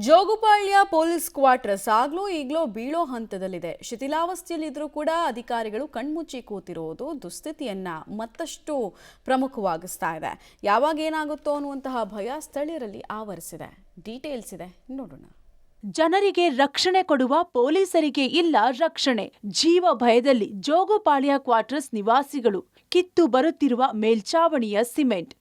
Jogupalya police quarters ಆಗ್ಲೂ ಈಗ್ಲೋ ಬೀಳೋ ಹಂತದಲ್ಲಿದೆ. ಶಿಥಿಲಾವಸ್ಥೆಯಲ್ಲಿದ್ರೂ ಕೂಡ ಅಧಿಕಾರಿಗಳು ಕಣ್ಮುಚ್ಚಿ ಕೂತಿರುವುದು ದುಸ್ಥಿತಿಯನ್ನ ಮತ್ತಷ್ಟು ಪ್ರಮುಖವಾಗಿಸ್ತಾ ಇದೆ. ಯಾವಾಗ ಏನಾಗುತ್ತೋ ಅನ್ನುವಂತಹ ಭಯ ಸ್ಥಳೀಯರಲ್ಲಿ ಆವರಿಸಿದೆ. ಡೀಟೇಲ್ಸ್ ಇದೆ, ನೋಡೋಣ. ಜನರಿಗೆ ರಕ್ಷಣೆ ಕೊಡುವ ಪೊಲೀಸರಿಗೆ ಇಲ್ಲ ರಕ್ಷಣೆ. ಜೀವ ಭಯದಲ್ಲಿ ಜೋಗುಪಾಳ್ಯ ಕ್ವಾರ್ಟರ್ಸ್ ನಿವಾಸಿಗಳು. ಕಿತ್ತು ಬರುತ್ತಿರುವ ಮೇಲ್ಚಾವಣಿಯ ಸಿಮೆಂಟ್.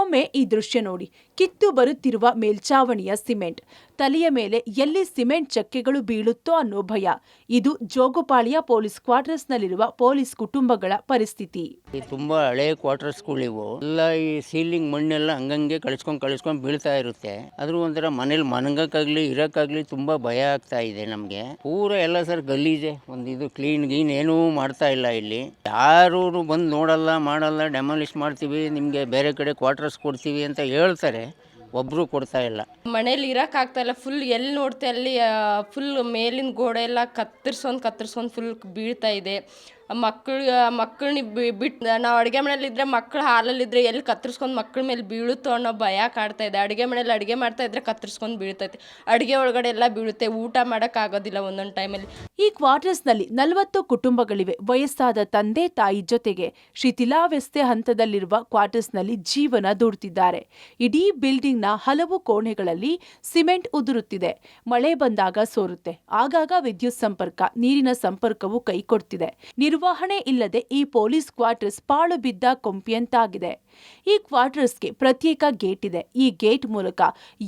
ಒಮ್ಮೆ ಈ ದೃಶ್ಯ ನೋಡಿ. ಕಿತ್ತು ಬರುತ್ತಿರುವ ಮೇಲ್ಚಾವಣಿಯ ಸಿಮೆಂಟ್. ತಲೆಯ ಮೇಲೆ ಎಲ್ಲಿ ಸಿಮೆಂಟ್ ಚಕ್ಕೆಗಳು ಬೀಳುತ್ತೋ ಅನ್ನೋ ಭಯ. ಇದು ಜೋಗುಪಾಳ್ಯ ಪೊಲೀಸ್ ಕ್ವಾರ್ಟರ್ಸ್ನಲ್ಲಿರುವ ಪೊಲೀಸ್ ಕುಟುಂಬಗಳ ಪರಿಸ್ಥಿತಿ. ತುಂಬಾ ಹಳೆ ಕ್ವಾರ್ಟರ್ಸ್ಗಳಿವು. ಎಲ್ಲ ಈ ಸೀಲಿಂಗ್ ಮಣ್ಣೆಲ್ಲ ಹಂಗಂಗೆ ಕಳಿಸ್ಕೊಂಡ್ ಬೀಳ್ತಾ ಇರುತ್ತೆ. ಅದ್ರ ಒಂಥರ ಮನೇಲಿ ಮನಗಕ್ಕಾಗ್ಲಿ ಇರಕ್ಕಾಗ್ಲಿ ತುಂಬಾ ಭಯ ಆಗ್ತಾ ಇದೆ ನಮ್ಗೆ. ಪೂರಾ ಎಲ್ಲ ಸರ್ ಗಲೀಜೆ. ಇದು ಕ್ಲೀನ್ ಗೀನ್ ಏನೂ ಮಾಡ್ತಾ ಇಲ್ಲ ಇಲ್ಲಿ. ಯಾರು ಬಂದು ನೋಡಲ್ಲ ಮಾಡಲ್ಲ, ಡೆಮಾಲಿಷ್ ಮಾಡ್ತೀವಿ, ನಿಮ್ಗೆ ಬೇರೆ ಕಡೆ ಕ್ವಾರ್ಟರ್ಸ್ ಕೊಡ್ತೀವಿ ಅಂತ ಹೇಳ್ತಾರೆ. ಒಬ್ರು ಕೊಡ್ತಾ ಇಲ್ಲ. ಮನೇಲಿ ಇರೋಕ್ಕಾಗ್ತಾ ಇಲ್ಲ. ಫುಲ್ ಎಲ್ಲಿ ನೋಡ್ತೆ ಅಲ್ಲಿ ಫುಲ್ ಮೇಲಿನ ಗೋಡೆ ಎಲ್ಲ ಕತ್ತರಿಸ್ಕೊಂಡು ಫುಲ್ ಬೀಳ್ತಾ ಇದೆ. ಮಕ್ಕಳನ್ನ ಬಿಟ್ಟು ನಾವು ಅಡುಗೆ ಮನೇಲಿದ್ದರೆ ಮಕ್ಕಳು ಹಾಲಲ್ಲಿದ್ದರೆ ಎಲ್ಲಿ ಕತ್ತರಿಸ್ಕೊಂಡು ಮಕ್ಕಳ ಮೇಲೆ ಬೀಳುತ್ತೋ ಅನ್ನೋ ಭಯ ಕಾಡ್ತಾ ಇದೆ. ಅಡುಗೆ ಮನೇಲಿ ಅಡುಗೆ ಮಾಡ್ತಾ ಇದ್ರೆ ಕತ್ತರಿಸ್ಕೊಂಡು ಬೀಳ್ತೈತೆ. ಅಡುಗೆ ಒಳಗಡೆ ಎಲ್ಲ ಬೀಳುತ್ತೆ. ಊಟ ಮಾಡೋಕ್ಕಾಗೋದಿಲ್ಲ ಒಂದೊಂದು ಟೈಮಲ್ಲಿ. ಈ ಕ್ವಾರ್ಟರ್ಸ್ನಲ್ಲಿ 40 ಕುಟುಂಬಗಳಿವೆ. ವಯಸ್ಸಾದ ತಂದೆ ತಾಯಿ ಜೊತೆಗೆ ಶಿಥಿಲಾವಸ್ಥೆ ಹಂತದಲ್ಲಿರುವ ಕ್ವಾರ್ಟರ್ಸ್ನಲ್ಲಿ ಜೀವನ ದೂಡ್ತಿದ್ದಾರೆ. ಇಡೀ ಬಿಲ್ಡಿಂಗ್ನ ಹಲವು ಕೋಣೆಗಳಲ್ಲಿ ಸಿಮೆಂಟ್ ಉದುರುತ್ತಿದೆ. ಮಳೆ ಬಂದಾಗ ಸೋರುತ್ತೆ. ಆಗಾಗ ವಿದ್ಯುತ್ ಸಂಪರ್ಕ, ನೀರಿನ ಸಂಪರ್ಕವು ಕೈಕೊಡ್ತಿದೆ. ನಿರ್ವಹಣೆ ಇಲ್ಲದೆ ಈ ಪೊಲೀಸ್ ಕ್ವಾರ್ಟರ್ಸ್ ಪಾಳು ಬಿದ್ದ ಕೊಂಪಿಯಂತಾಗಿದೆ. ಈ ಕ್ವಾರ್ಟರ್ಸ್ಗೆ ಪ್ರತ್ಯೇಕ ಗೇಟ್ ಇದೆ. ಈ ಗೇಟ್ ಮೂಲಕ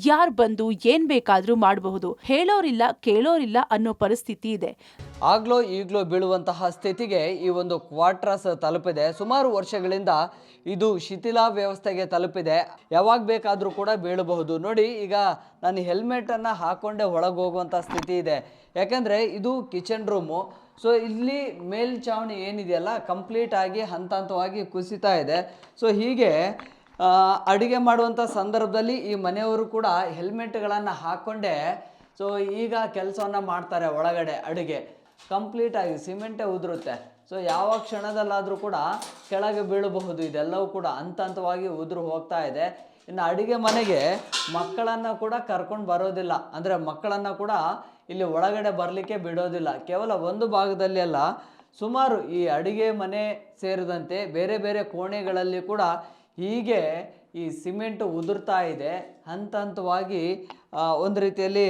ಯಾರು ಬಂದು ಏನ್ ಬೇಕಾದ್ರೂ ಮಾಡಬಹುದು. ಹೇಳೋರಿಲ್ಲ ಕೇಳೋರಿಲ್ಲ ಅನ್ನೋ ಪರಿಸ್ಥಿತಿ ಇದೆ. ಆಗ್ಲೋ ಈಗ್ಲೋ ಬೀಳುವಂತಹ ಸ್ಥಿತಿಗೆ ಈ ಒಂದು ಕ್ವಾರ್ಟರ್ಸ್ ತಲುಪಿದೆ. ಸುಮಾರು ವರ್ಷಗಳಿಂದ ಇದು ಶಿಥಿಲ ವ್ಯವಸ್ಥೆಗೆ ತಲುಪಿದೆ. ಯಾವಾಗ ಬೇಕಾದರೂ ಕೂಡ ಬೀಳಬಹುದು. ನೋಡಿ, ಈಗ ನಾನು ಹೆಲ್ಮೆಟನ್ನು ಹಾಕ್ಕೊಂಡೇ ಒಳಗೆ ಹೋಗುವಂಥ ಸ್ಥಿತಿ ಇದೆ. ಯಾಕೆಂದರೆ ಇದು ಕಿಚನ್ ರೂಮು. ಸೊ ಇಲ್ಲಿ ಮೇಲ್ಛಾವಣಿ ಏನಿದೆಯಲ್ಲ ಕಂಪ್ಲೀಟ್ ಆಗಿ ಹಂತ ಹಂತವಾಗಿ ಕುಸಿತಾ ಇದೆ. ಸೊ ಹೀಗೆ ಅಡುಗೆ ಮಾಡುವಂಥ ಸಂದರ್ಭದಲ್ಲಿ ಈ ಮನೆಯವರು ಕೂಡ ಹೆಲ್ಮೆಟ್ಗಳನ್ನು ಹಾಕ್ಕೊಂಡೇ ಸೊ ಈಗ ಕೆಲಸವನ್ನು ಮಾಡ್ತಾರೆ. ಒಳಗಡೆ ಅಡುಗೆ ಕಂಪ್ಲೀಟಾಗಿ ಸಿಮೆಂಟೇ ಉದುರುತ್ತೆ. ಸೊ ಯಾವ ಕ್ಷಣದಲ್ಲಾದರೂ ಕೂಡ ಕೆಳಗೆ ಬೀಳಬಹುದು. ಇದೆಲ್ಲವೂ ಕೂಡ ಹಂತ ಹಂತವಾಗಿ ಉದುರು ಹೋಗ್ತಾ ಇದೆ. ಇನ್ನು ಅಡುಗೆ ಮನೆಗೆ ಮಕ್ಕಳನ್ನು ಕೂಡ ಕರ್ಕೊಂಡು ಬರೋದಿಲ್ಲ. ಅಂದರೆ ಮಕ್ಕಳನ್ನು ಕೂಡ ಇಲ್ಲಿ ಒಳಗಡೆ ಬರಲಿಕ್ಕೆ ಬಿಡೋದಿಲ್ಲ. ಕೇವಲ ಒಂದು ಭಾಗದಲ್ಲಿ ಅಲ್ಲ, ಸುಮಾರು ಈ ಅಡುಗೆ ಮನೆ ಸೇರಿದಂತೆ ಬೇರೆ ಬೇರೆ ಕೋಣೆಗಳಲ್ಲಿ ಕೂಡ ಹೀಗೆ ಈ ಸಿಮೆಂಟ್ ಉದುರ್ತಾ ಇದೆ. ಹಂತ ಹಂತವಾಗಿ ಒಂದು ರೀತಿಯಲ್ಲಿ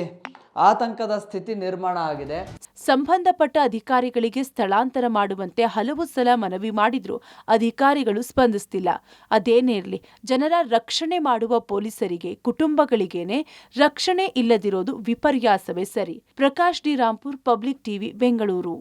ಆತಂಕದ ಸ್ಥಿತಿ ನಿರ್ಮಾಣ ಆಗಿದೆ. ಸಂಬಂಧಪಟ್ಟ ಅಧಿಕಾರಿಗಳಿಗೆ ಸ್ಥಳಾಂತರ ಮಾಡುವಂತೆ ಹಲವು ಸಲ ಮನವಿ ಮಾಡಿದ್ರು ಅಧಿಕಾರಿಗಳು ಸ್ಪಂದಿಸ್ತಿಲ್ಲ. ಅದೇನಿರಲಿ, ಜನರ ರಕ್ಷಣೆ ಮಾಡುವ ಪೊಲೀಸರಿಗೆ ಕುಟುಂಬಗಳಿಗೇನೆ ರಕ್ಷಣೆ ಇಲ್ಲದಿರೋದು ವಿಪರ್ಯಾಸವೇ ಸರಿ. Prakash D Rampur, public TV, Bengaluru.